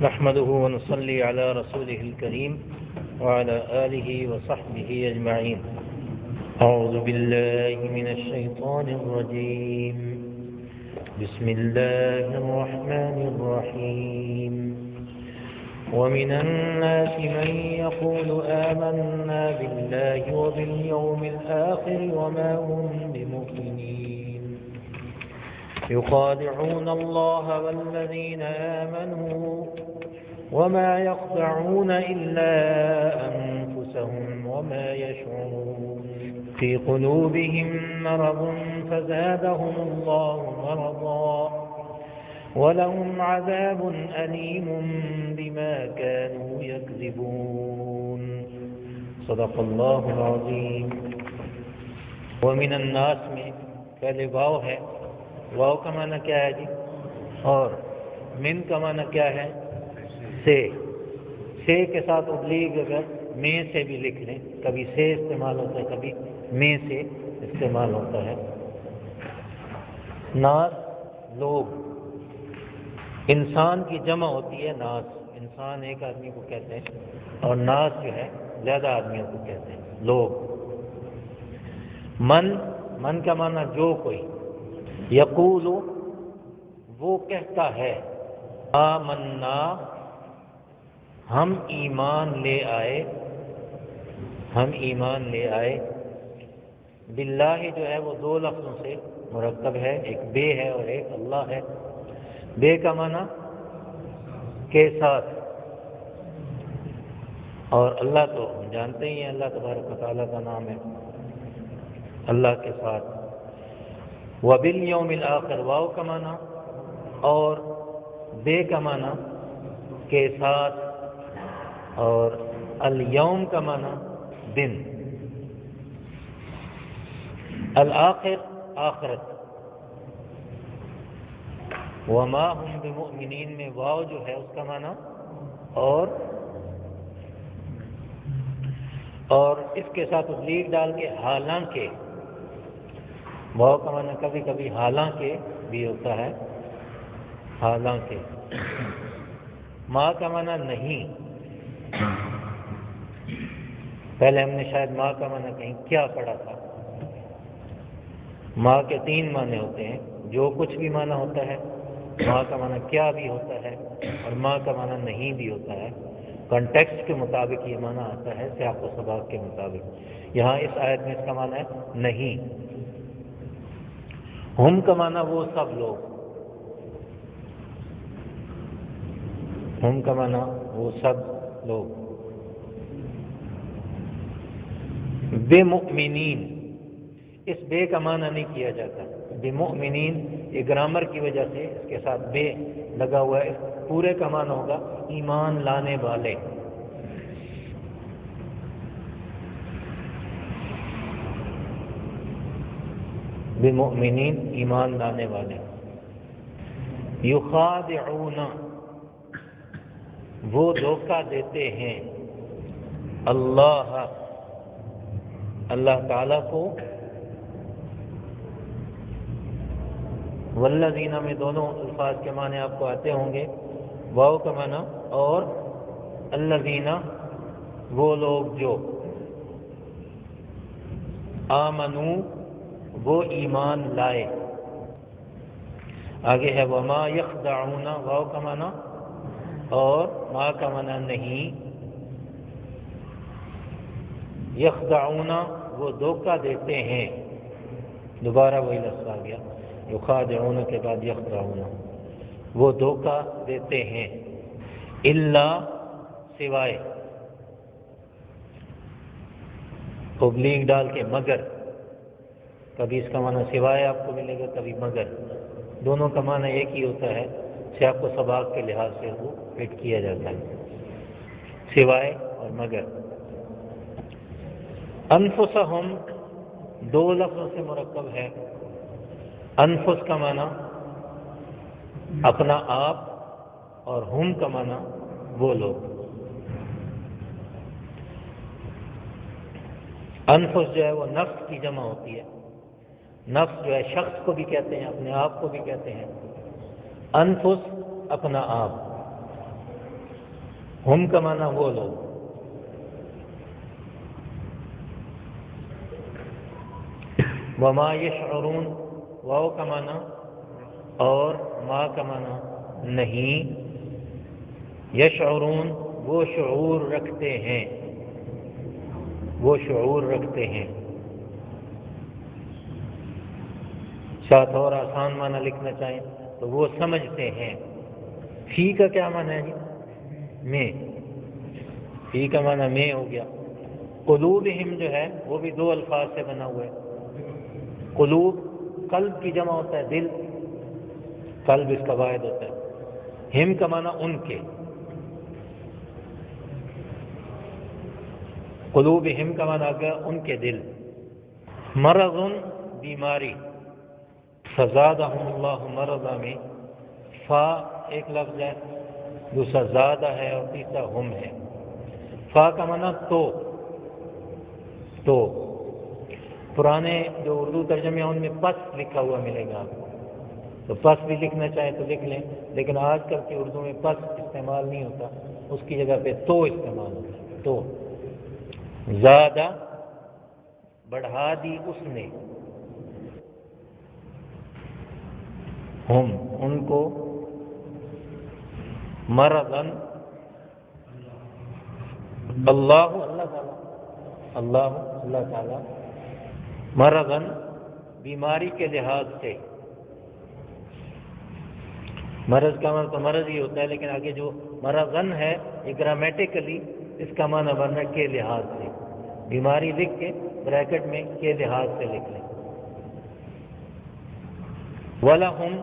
نحمده ونصلي على رسوله الكريم وعلى آله وصحبه أجمعين. أعوذ بالله من الشيطان الرجيم. بسم الله الرحمن الرحيم. ومن الناس من يقول آمنا بالله وباليوم الآخر وما هم بمؤمنين يخادعون الله والذين آمنوا وما يخدعون إلا أنفسهم وما يشعرون في قلوبهم مرض فزادهم الله مرضا ولهم عذاب أليم بما كانوا يكذبون. صدق الله العظيم. ومن الناس میں پہلے واو ہے، واو کا معنی کیا ہے جی؟ اور من کا معنی کیا ہے؟ سے کے ساتھ ابلیغ اگر میں سے بھی لکھ لیں، کبھی سے استعمال ہوتا ہے، کبھی میں سے استعمال ہوتا ہے. ناس لوگ، انسان کی جمع ہوتی ہے ناس، انسان ایک آدمی کو کہتے ہیں، اور ناس جو ہے زیادہ آدمیوں کو کہتے ہیں لوگ. من کا معنی جو کوئی، یقول وہ کہتا ہے، آمنا ہم ایمان لے آئے، ہم ایمان لے آئے. باللہ جو ہے وہ دو لفظوں سے مرکب ہے، ایک بے ہے اور ایک اللہ ہے. بے کا معنی کے ساتھ، اور اللہ تو ہم جانتے ہی ہیں اللہ تبارک و تعالیٰ کا نام ہے، اللہ کے ساتھ. وبالیوم الآخر، واو کا معنی اور بے کا معنی کے ساتھ، اور الیوم کا معنی دن. الآخر آخرت. وما ہم بمؤمنین میں واو جو ہے اس کا معنی اور اس کے ساتھ ابلیغ ڈال کے حالانکہ. واو کا معنی کبھی کبھی حالانکہ بھی ہوتا ہے، حالانکہ. ماں کا معنی نہیں. پہلے ہم نے شاید ماں کا معنی کہیں کیا پڑھا تھا. ماں کے 3 معنی ہوتے ہیں، جو کچھ بھی معنی ہوتا ہے، ماں کا معنی کیا بھی ہوتا ہے، اور ماں کا معنی نہیں بھی ہوتا ہے. کنٹیکسٹ کے مطابق یہ معنی آتا ہے، سیاق و سباق کے مطابق. یہاں اس آیت میں اس کا معنی ہے نہیں. ہم کا معنی وہ سب لوگ، ہم کا معنی وہ سب لوگ. بمؤمنین، اس بے کا معنی نہیں کیا جاتا. بمؤمنین یہ گرامر کی وجہ سے اس کے ساتھ بے لگا ہوا ہے. پورے کا معنی ہوگا ایمان لانے والے. بمؤمنین ایمان لانے والے. یخادعون وہ دھوکہ دیتے ہیں اللہ تعالیٰ کو. والذین میں دونوں الفاظ کے معنی آپ کو آتے ہوں گے. واو کا معنی اور الذین وہ لوگ جو، آمنو وہ ایمان لائے. آگے ہے وما یخدعون، واو کا معنی اور ما کا معنی نہیں. یخدعون وہ دھوکہ دیتے ہیں. دوبارہ وہی لفظ آ گیا، یخادعون کے بعد یخدعون. وہ دھوکہ دیتے ہیں. الا سوائے، ابلیغ ڈال کے مگر. کبھی اس کا معنی سوائے آپ کو ملے گا، کبھی مگر. دونوں کا معنی ایک ہی ہوتا ہے، سیاق و سباق کے لحاظ سے وہ فٹ کیا جاتا ہے، سوائے اور مگر. انفسہم 2 لفظوں سے مرکب ہے. انفس کا معنی اپنا آپ، اور ہم کا معنی وہ لوگ. انفس جو ہے وہ نفس کی جمع ہوتی ہے. نفس جو ہے شخص کو بھی کہتے ہیں، اپنے آپ کو بھی کہتے ہیں. انفس اپنا آپ. ہم کا معنی وہ لوگ، وما یشعرون واو کا معنی اور ما کا معنی نہیں، یشعرون وہ شعور رکھتے ہیں، وہ شعور رکھتے ہیں۔ ساتھ اور آسان معنی لکھنا چاہیں تو وہ سمجھتے ہیں۔ فی کا کیا معنی ہے جی؟ میں، فی کا معنی میں ہو گیا۔ قلوبہم جو ہے وہ بھی دو الفاظ سے بنا ہوا ہے۔ قلوب قلب کی جمع ہوتا ہے دل، قلب اس کا واحد ہوتا ہے۔ ہم کا معنی ان کے، قلوبہم کا معنی آ گیا ان کے دل۔ مرض بیماری، فزادہم اللہ مرضا میں فا ایک لفظ ہے، دوسرا زادہ ہے اور تیسرا ہم ہے۔ فا کا معنی تو پرانے جو اردو ترجمے ہیں ان میں پس لکھا ہوا ملے گا آپ کو، تو پس بھی لکھنا چاہیں تو لکھ لیں، لیکن آج کل کی اردو میں پس استعمال نہیں ہوتا، اس کی جگہ پہ تو استعمال ہوتا ہے۔ تو زیادہ بڑھا دی اس نے، ہم ان کو، مرضاً اللہ تعالی مرضاً بیماری کے لحاظ سے، مرض کا معنی تو مرض ہی ہوتا ہے، لیکن آگے جو مرضاً ہے یہ گرامیٹیکلی اس کا معنی بن رہا ہے کے لحاظ سے، بیماری لکھ کے بریکٹ میں کے لحاظ سے لکھ لیں۔ وَلَهُمْ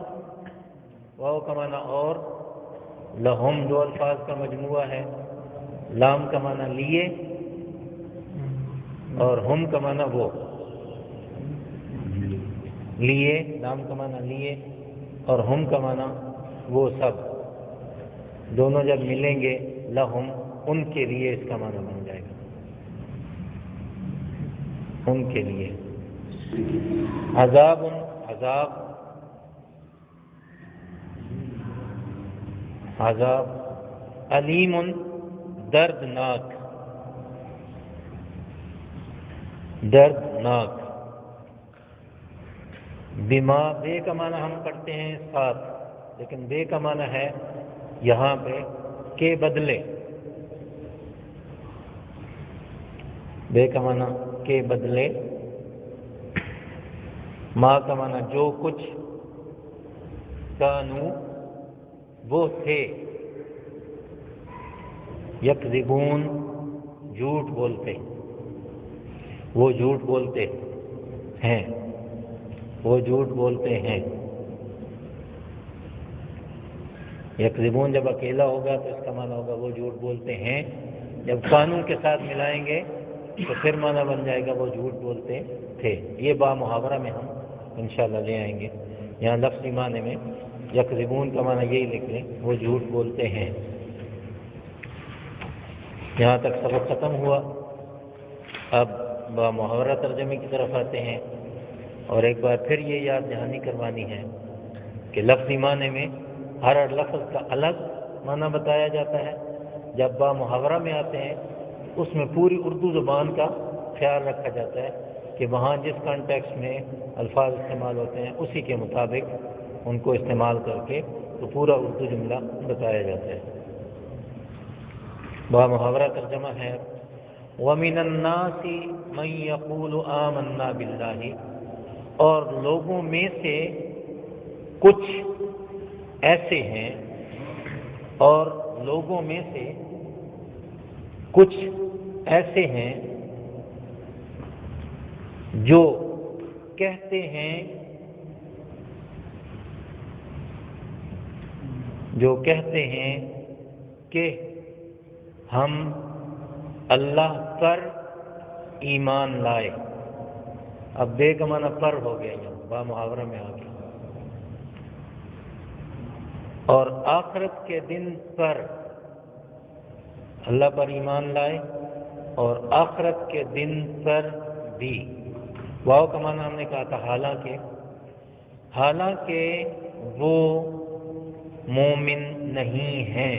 واو کا معنی اور، لہم دو الفاظ کا مجموعہ ہے، لام کا معنی لیے اور ہم کا معنی وہ، لیے لام کا معنی لیے اور ہم کا معنی وہ سب، دونوں جب ملیں گے لہم ان کے لیے اس کا معنی بن جائے گا، ان کے لیے۔ عذاب عذاب عذاب، علیم دردناک، دردناک، بما بے کا معنی ہم کرتے ہیں ساتھ، لیکن بے کا معنی ہے یہاں پہ کے بدلے، بے کا معنی کے بدلے، ما کا معنی جو کچھ، کانو وہ تھے، یکذبون جھوٹ بولتے، وہ جھوٹ بولتے ہیں، وہ جھوٹ بولتے ہیں۔ یکذبون جب اکیلا ہوگا تو اس کا معنی ہوگا وہ جھوٹ بولتے ہیں، جب قانون کے ساتھ ملائیں گے تو پھر معنی بن جائے گا وہ جھوٹ بولتے تھے۔ یہ با محاورہ میں ہم انشاءاللہ لے آئیں گے۔ یہاں لفظی معنی میں یکذبون کا معنی یہی لکھ لیں، وہ جھوٹ بولتے ہیں۔ یہاں تک سبق ختم ہوا، اب با محاورہ ترجمے کی طرف آتے ہیں، اور ایک بار پھر یہ یاد دہانی کروانی ہے کہ لفظی معنی میں ہر لفظ کا الگ معنی بتایا جاتا ہے، جب با محاورہ میں آتے ہیں اس میں پوری اردو زبان کا خیال رکھا جاتا ہے کہ وہاں جس کانٹیکسٹ میں الفاظ استعمال ہوتے ہیں اسی کے مطابق ان کو استعمال کر کے تو پورا اردو جملہ بتایا جاتا ہے۔ با محاورہ ترجمہ ہے، وَمِنَ النَّاسِ مَن يَقُولُ آمَنَّا بِاللَّهِ، اور لوگوں میں سے کچھ ایسے ہیں، اور لوگوں میں سے کچھ ایسے ہیں جو کہتے ہیں، جو کہتے ہیں کہ ہم اللہ پر ایمان لائے۔ اب بے کا معنی پر ہو گیا، یہاں با محاورہ میں آ گیا، اور آخرت کے دن پر اللہ پر ایمان لائے اور آخرت کے دن پر بھی۔ واو کا معنی ہم نے کہا تھا حالانکہ، حالانکہ وہ مومن نہیں ہیں،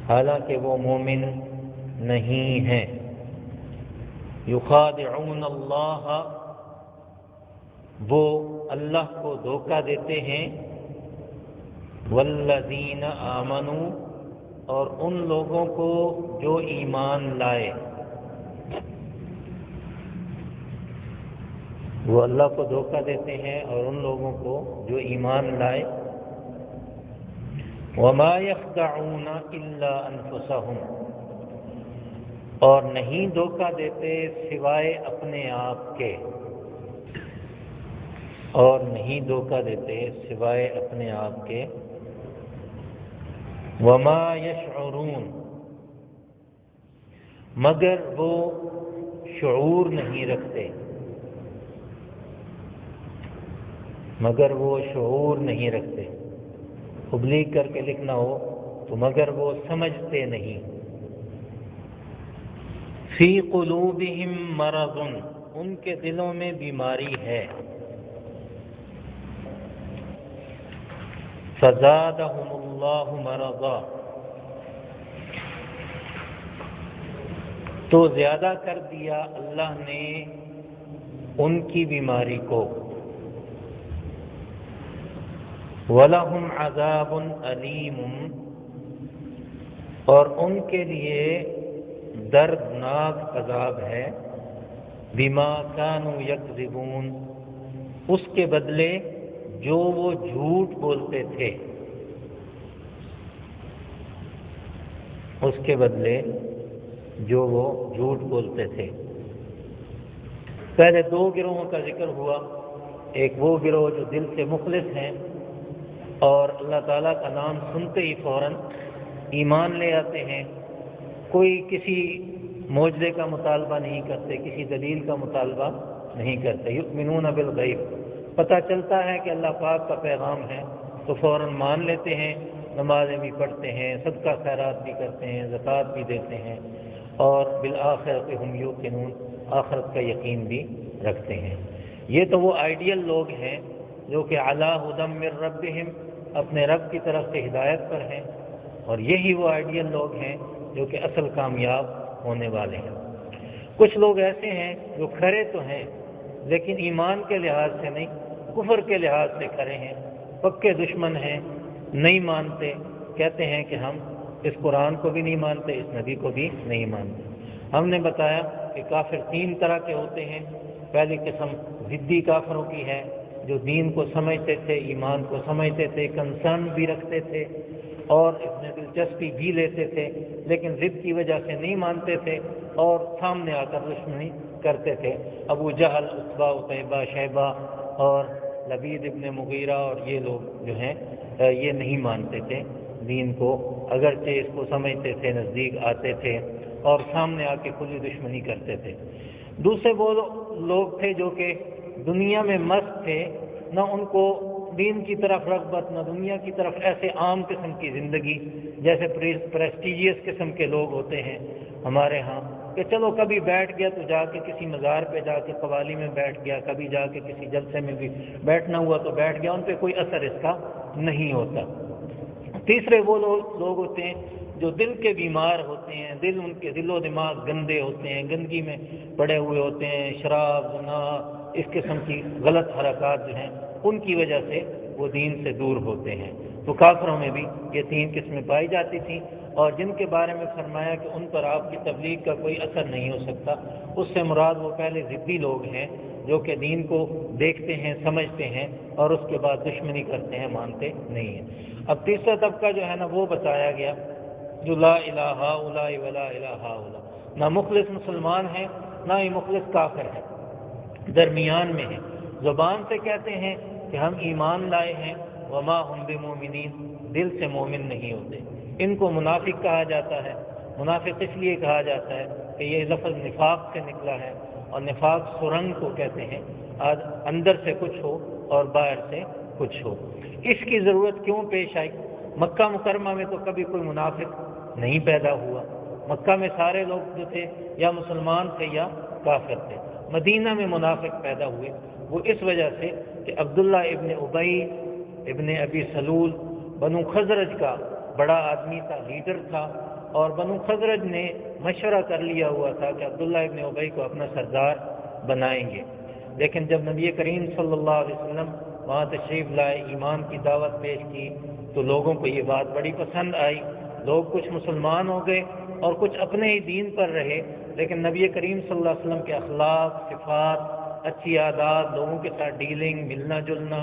حالانکہ وہ مومن نہیں ہیں۔ یخادعون اللہ، وہ اللہ کو دھوکہ دیتے ہیں، والذین آمنوا، اور ان لوگوں کو جو ایمان لائے۔ وہ اللہ کو دھوکہ دیتے ہیں اور ان لوگوں کو جو ایمان لائے۔ وما یخدعون الا انفسهم، اور نہیں دھوکہ دیتے سوائے اپنے آپ کے، اور نہیں دھوکہ دیتے سوائے اپنے آپ کے۔ وما یشعرون، مگر وہ شعور نہیں رکھتے، مگر وہ شعور نہیں رکھتے۔ ابلیغ کر کے لکھنا ہو تو مگر وہ سمجھتے نہیں۔ فی قلوبہم مرض، ان کے دلوں میں بیماری ہے۔ فزادہم اللہ مرضا، تو زیادہ کر دیا اللہ نے ان کی بیماری کو۔ وَلَهُمْ عَذَابٌ أَلِيمٌ، اور ان کے لیے دردناک عذاب ہے۔ بِمَا كَانُوا يَكْذِبُونَ، اس کے بدلے جو وہ جھوٹ بولتے تھے، اس کے بدلے جو وہ جھوٹ بولتے تھے۔ پہلے دو گروہوں کا ذکر ہوا، ایک وہ گروہ جو دل سے مخلص ہیں اور اللہ تعالیٰ کا نام سنتے ہی فوراً ایمان لے آتے ہیں، کوئی کسی معجزے کا مطالبہ نہیں کرتے، کسی دلیل کا مطالبہ نہیں کرتے۔ یؤمنون بالغیب، پتہ چلتا ہے کہ اللہ پاک کا پیغام ہے تو فوراً مان لیتے ہیں، نمازیں بھی پڑھتے ہیں، صدقہ خیرات بھی کرتے ہیں، زکوٰۃ بھی دیتے ہیں، اور بالآخرۃ ہم یوقنون، آخرت کا یقین بھی رکھتے ہیں۔ یہ تو وہ آئیڈیل لوگ ہیں جو کہ علی ھدی من ربہم، اپنے رب کی طرف سے ہدایت پر ہیں، اور یہی وہ آئیڈیل لوگ ہیں جو کہ اصل کامیاب ہونے والے ہیں۔ کچھ لوگ ایسے ہیں جو کھرے تو ہیں لیکن ایمان کے لحاظ سے نہیں، کفر کے لحاظ سے کھرے ہیں، پکے دشمن ہیں، نہیں مانتے، کہتے ہیں کہ ہم اس قرآن کو بھی نہیں مانتے، اس نبی کو بھی نہیں مانتے۔ ہم نے بتایا کہ کافر تین طرح کے ہوتے ہیں۔ پہلی قسم ضدی کافروں کی ہے، جو دین کو سمجھتے تھے، ایمان کو سمجھتے تھے، کنسرن بھی رکھتے تھے اور اس میں دلچسپی بھی لیتے تھے، لیکن ضد کی وجہ سے نہیں مانتے تھے اور سامنے آ کر دشمنی کرتے تھے۔ ابو جہل، عتبہ، عتیبہ، شیبہ اور لبید ابن مغیرہ اور یہ لوگ جو ہیں یہ نہیں مانتے تھے دین کو، اگرچہ اس کو سمجھتے تھے، نزدیک آتے تھے اور سامنے آ کے کھلی دشمنی کرتے تھے۔ دوسرے وہ لوگ تھے جو کہ دنیا میں مست تھے، نہ ان کو دین کی طرف رغبت، نہ دنیا کی طرف، ایسے عام قسم کی زندگی جیسے پریسٹیجیس قسم کے لوگ ہوتے ہیں ہمارے ہاں، کہ چلو کبھی بیٹھ گیا تو جا کے کسی مزار پہ جا کے قوالی میں بیٹھ گیا، کبھی جا کے کسی جلسے میں بھی بیٹھنا ہوا تو بیٹھ گیا، ان پہ کوئی اثر اس کا نہیں ہوتا۔ تیسرے وہ لوگ ہوتے ہیں جو دل کے بیمار ہوتے ہیں، ان کے دل و دماغ گندے ہوتے ہیں، گندگی میں پڑے ہوئے ہوتے ہیں، شراب، زنا، اس قسم کی غلط حرکات جو ہیں ان کی وجہ سے وہ دین سے دور ہوتے ہیں۔ تو کافروں میں بھی یہ تین قسمیں پائی جاتی تھیں، اور جن کے بارے میں فرمایا کہ ان پر آپ کی تبلیغ کا کوئی اثر نہیں ہو سکتا، اس سے مراد وہ پہلے ضدی لوگ ہیں جو کہ دین کو دیکھتے ہیں، سمجھتے ہیں اور اس کے بعد دشمنی کرتے ہیں، مانتے نہیں ہیں۔ اب تیسرا طبقہ جو ہے نا وہ بتایا گیا جو لا الہ الا ولا الہ الا، نہ مخلص مسلمان ہیں نہ ہی مخلص کافر ہیں، درمیان میں ہیں، زبان سے کہتے ہیں کہ ہم ایمان لائے ہیں، وما ہم بمومنین، دل سے مومن نہیں ہوتے۔ ان کو منافق کہا جاتا ہے۔ منافق اس لیے کہا جاتا ہے کہ یہ لفظ نفاق سے نکلا ہے، اور نفاق سرنگ کو کہتے ہیں، اندر سے کچھ ہو اور باہر سے کچھ ہو۔ اس کی ضرورت کیوں پیش آئی؟ مکہ مکرمہ میں تو کبھی کوئی منافق نہیں پیدا ہوا، مکہ میں سارے لوگ جو تھے یا مسلمان تھے یا کافر تھے۔ مدینہ میں منافق پیدا ہوئے، وہ اس وجہ سے کہ عبداللہ ابن ابی ابن ابی سلول بنو خزرج کا بڑا آدمی تھا، لیڈر تھا، اور بنو خزرج نے مشورہ کر لیا ہوا تھا کہ عبداللہ ابن ابی کو اپنا سردار بنائیں گے، لیکن جب نبی کریم صلی اللہ علیہ وسلم وہاں تشریف لائے، ایمان کی دعوت پیش کی، تو لوگوں کو یہ بات بڑی پسند آئی، لوگ کچھ مسلمان ہو گئے اور کچھ اپنے ہی دین پر رہے، لیکن نبی کریم صلی اللہ علیہ وسلم کے اخلاق، صفات، اچھی عادات، لوگوں کے ساتھ ڈیلنگ، ملنا جلنا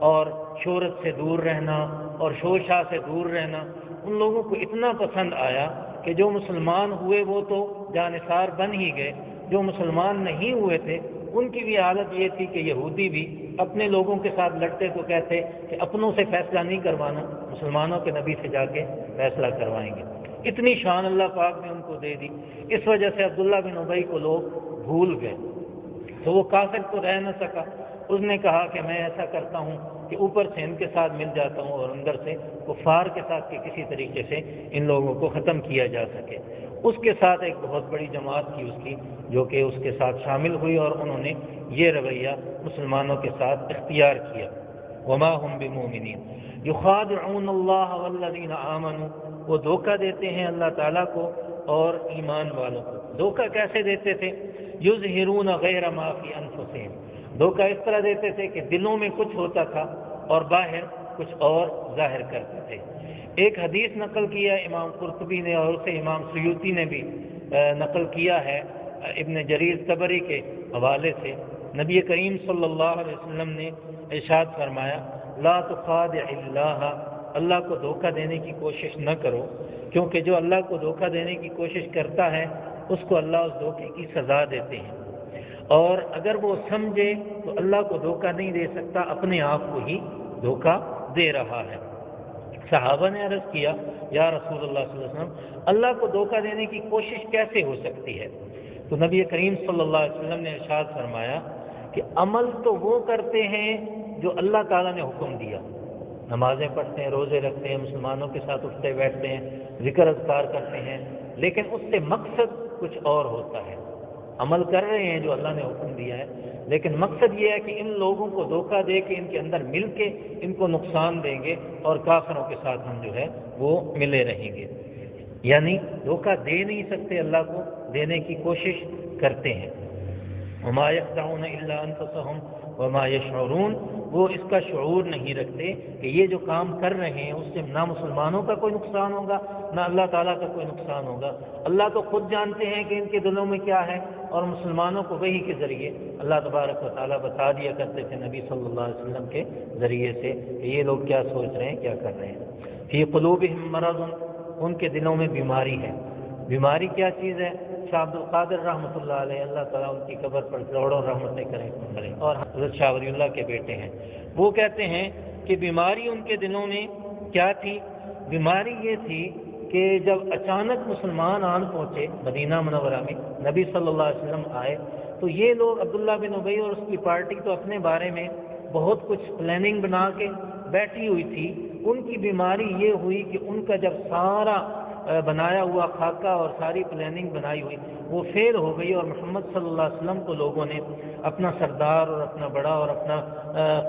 اور شہرت سے دور رہنا اور شور شاہ سے دور رہنا ان لوگوں کو اتنا پسند آیا کہ جو مسلمان ہوئے وہ تو جانثار بن ہی گئے، جو مسلمان نہیں ہوئے تھے ان کی بھی حالت یہ تھی کہ یہودی بھی اپنے لوگوں کے ساتھ لڑتے تو کہتے کہ اپنوں سے فیصلہ نہیں کروانا، مسلمانوں کے نبی سے جا کے فیصلہ کروائیں گے۔ اتنی شان اللہ پاک نے ان کو دے دی، اس وجہ سے عبداللہ بن ابی کو لوگ بھول گئے، تو وہ کافر تو رہ نہ سکا، اس نے کہا کہ میں ایسا کرتا ہوں کہ اوپر سے ان کے ساتھ مل جاتا ہوں اور اندر سے کفار کے ساتھ کہ کسی طریقے سے ان لوگوں کو ختم کیا جا سکے۔ اس کے ساتھ ایک بہت بڑی جماعت تھی اس کی جو کہ اس کے ساتھ شامل ہوئی اور انہوں نے یہ رویہ مسلمانوں کے ساتھ اختیار کیا۔ وما هم بمؤمنین یخادعون اللہ والذین آمنوا، وہ دھوکہ دیتے ہیں اللہ تعالیٰ کو اور ایمان والوں کو۔ دھوکہ کیسے دیتے تھے؟ یظہرون غیر ما فی انفسہم، دھوکہ اس طرح دیتے تھے کہ دلوں میں کچھ ہوتا تھا اور باہر کچھ اور ظاہر کرتے تھے۔ ایک حدیث نقل کیا امام قرطبی نے اور اسے امام سیوطی نے بھی نقل کیا ہے ابن جریر طبری کے حوالے سے، نبی کریم صلی اللہ علیہ وسلم نے ارشاد فرمایا لا تخادع اللہ، اللہ کو دھوکہ دینے کی کوشش نہ کرو، کیونکہ جو اللہ کو دھوکہ دینے کی کوشش کرتا ہے اس کو اللہ اس دھوکے کی سزا دیتے ہیں، اور اگر وہ سمجھے تو اللہ کو دھوکہ نہیں دے سکتا، اپنے آپ کو ہی دھوکہ دے رہا ہے۔ صحابہ نے عرض کیا یا رسول اللہ صلی اللہ علیہ وسلم اللہ کو دھوکہ دینے کی کوشش کیسے ہو سکتی ہے؟ تو نبی کریم صلی اللہ علیہ وسلم نے ارشاد فرمایا کہ عمل تو وہ کرتے ہیں جو اللہ تعالیٰ نے حکم دیا، نمازیں پڑھتے ہیں، روزے رکھتے ہیں، مسلمانوں کے ساتھ اٹھتے بیٹھتے ہیں، ذکر اذکار کرتے ہیں، لیکن اس سے مقصد کچھ اور ہوتا ہے۔ عمل کر رہے ہیں جو اللہ نے حکم دیا ہے، لیکن مقصد یہ ہے کہ ان لوگوں کو دھوکہ دے کے ان کے اندر مل کے ان کو نقصان دیں گے اور کافروں کے ساتھ ہم جو ہے وہ ملے رہیں گے، یعنی دھوکہ دے نہیں سکتے، اللہ کو دینے کی کوشش کرتے ہیں۔ وما یخدعون الا انفسهم وما یشعرون، وہ اس کا شعور نہیں رکھتے کہ یہ جو کام کر رہے ہیں اس سے نہ مسلمانوں کا کوئی نقصان ہوگا نہ اللہ تعالیٰ کا کوئی نقصان ہوگا۔ اللہ تو خود جانتے ہیں کہ ان کے دلوں میں کیا ہے، اور مسلمانوں کو وحی کے ذریعے اللہ تبارک و تعالیٰ بتا دیا کرتے تھے نبی صلی اللہ علیہ وسلم کے ذریعے سے کہ یہ لوگ کیا سوچ رہے ہیں، کیا کر رہے ہیں۔ فی قلوبہم مرض، ان کے دلوں میں بیماری ہے۔ بیماری کیا چیز ہے؟ شاہ عبد القادر رحمۃ اللہ علیہ، اللہ تعالیٰ ان کی قبر پر کروڑوں رحمتیں کریں، اور حضرت شاہ ولی اللہ کے بیٹے ہیں، وہ کہتے ہیں کہ بیماری ان کے دلوں میں کیا تھی؟ بیماری یہ تھی کہ جب اچانک مسلمان آن پہنچے مدینہ منورہ میں، نبی صلی اللہ علیہ وسلم آئے، تو یہ لوگ عبداللہ بن ابی اور اس کی پارٹی تو اپنے بارے میں بہت کچھ پلاننگ بنا کے بیٹھی ہوئی تھی، ان کی بیماری یہ ہوئی کہ ان کا جب سارا بنایا ہوا خاکہ اور ساری پلاننگ بنائی ہوئی وہ فیل ہو گئی، اور محمد صلی اللہ علیہ وسلم کو لوگوں نے اپنا سردار اور اپنا بڑا اور اپنا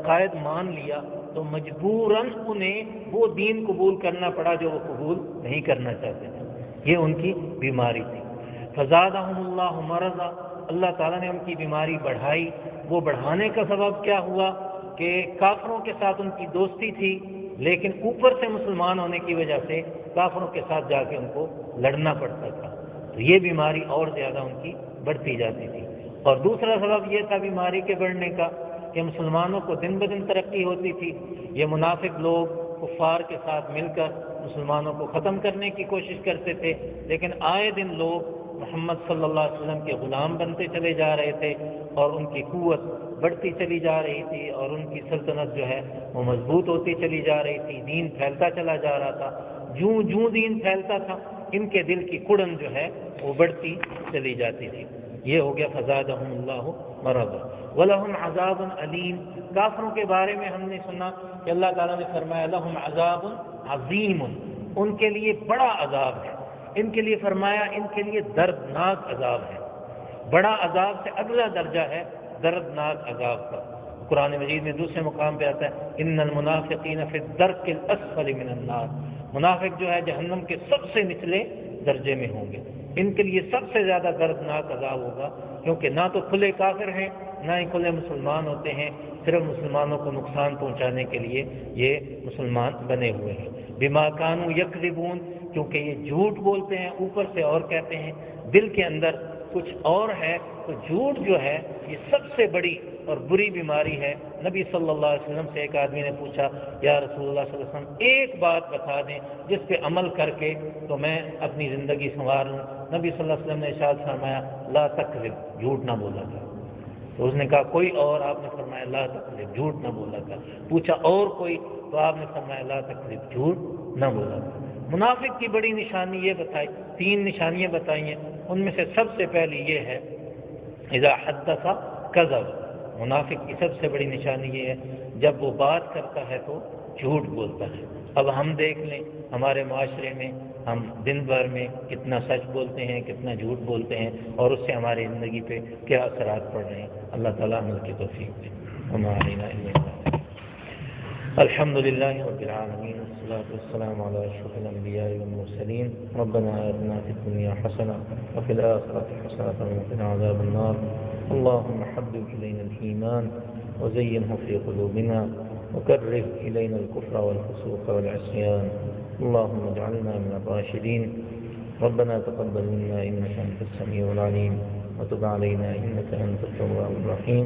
قائد مان لیا، تو مجبوراً انہیں وہ دین قبول کرنا پڑا جو وہ قبول نہیں کرنا چاہتے تھے۔ یہ ان کی بیماری تھی۔ فزادہم اللہ مرضا، اللہ تعالیٰ نے ان کی بیماری بڑھائی۔ وہ بڑھانے کا سبب کیا ہوا کہ کافروں کے ساتھ ان کی دوستی تھی، لیکن اوپر سے مسلمان ہونے کی وجہ سے کافروں کے ساتھ جا کے ان کو لڑنا پڑتا تھا، تو یہ بیماری اور زیادہ ان کی بڑھتی جاتی تھی۔ اور دوسرا سبب یہ تھا بیماری کے بڑھنے کا کہ مسلمانوں کو دن بدن ترقی ہوتی تھی، یہ منافق لوگ کفار کے ساتھ مل کر مسلمانوں کو ختم کرنے کی کوشش کرتے تھے، لیکن آئے دن لوگ محمد صلی اللہ علیہ وسلم کے غلام بنتے چلے جا رہے تھے اور ان کی قوت بڑھتی چلی جا رہی تھی اور ان کی سلطنت جو ہے وہ مضبوط ہوتی چلی جا رہی تھی، دین پھیلتا چلا جا رہا تھا۔ جوں جوں دین پھیلتا تھا ان کے دل کی کڑن جو ہے وہ بڑھتی چلی جاتی تھی۔ یہ ہو گیا فزادہم اللہ مرضا ولہم عذاب علیم۔ کافروں کے بارے میں ہم نے سنا کہ اللہ تعالیٰ نے فرمایا لہم عذاب عظیم، ان کے لیے بڑا عذاب ہے، ان کے لیے فرمایا ان کے لیے دردناک عذاب ہے۔ بڑا عذاب سے اگلا درجہ ہے دردناک عذاب کا۔ قرآن مجید میں دوسرے مقام پہ آتا ہے ان المنافقین فی الدرک الاسفل من النار، منافق جو ہے جہنم کے سب سے نچلے درجے میں ہوں گے۔ ان کے لیے سب سے زیادہ دردناک عذاب ہوگا، کیونکہ نہ تو کھلے کافر ہیں نہ ہی کھلے مسلمان ہوتے ہیں، صرف مسلمانوں کو نقصان پہنچانے کے لیے یہ مسلمان بنے ہوئے ہیں۔ بما کانوا یکذبون، کیونکہ یہ جھوٹ بولتے ہیں، اوپر سے اور کہتے ہیں، دل کے اندر کچھ اور ہے۔ تو جھوٹ جو ہے یہ سب سے بڑی اور بری بیماری ہے۔ نبی صلی اللہ علیہ وسلم سے ایک آدمی نے پوچھا، یا رسول اللہ صلی اللہ علیہ وسلم ایک بات بتا دیں جس پہ عمل کر کے تو میں اپنی زندگی سنوار لوں۔ نبی صلی اللہ علیہ وسلم نے ارشاد فرمایا، لا تکذب، جھوٹ نہ بولا کر۔ تو اس نے کہا کوئی اور؟ آپ نے فرمایا لا تکذب، جھوٹ نہ بولا کر۔ پوچھا اور کوئی؟ تو آپ نے فرمایا لا تکذب، جھوٹ نہ بولا کر۔ منافق کی بڑی نشانی یہ بتائی، 3 نشانیاں بتائی ہیں، ان میں سے سب سے پہلی یہ ہے اذا حدث کذب۔ منافق کی سب سے بڑی نشانی یہ ہے جب وہ بات کرتا ہے تو جھوٹ بولتا ہے۔ اب ہم دیکھ لیں ہمارے معاشرے میں ہم دن بھر میں کتنا سچ بولتے ہیں، کتنا جھوٹ بولتے ہیں، اور اس سے ہماری زندگی پہ کیا اثرات پڑ رہے ہیں۔ اللہ تعالیٰ عمل کی توفیق دے۔ وما علینا الا البلاغ۔ الحمد للہ رب العالمین، والصلاة والسلام علی اشرف الانبیاء والمرسلین۔ ربنا آتنا فی الدنیا حسنہ وفی الآخرۃ حسنۃ وقنا عذاب النار۔ اللهم حبب إلينا الإيمان وزينه في قلوبنا وكره إلينا الكفر والفسوق والعصيان، اللهم اجعلنا من الراشدين۔ ربنا تقبل منا إنك أنت السميع العليم وتب علينا إنك أنت التواب الرحيم۔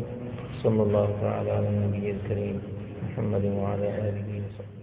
صلى الله تعالى على النبي الكريم محمد وعلى آله وصحبه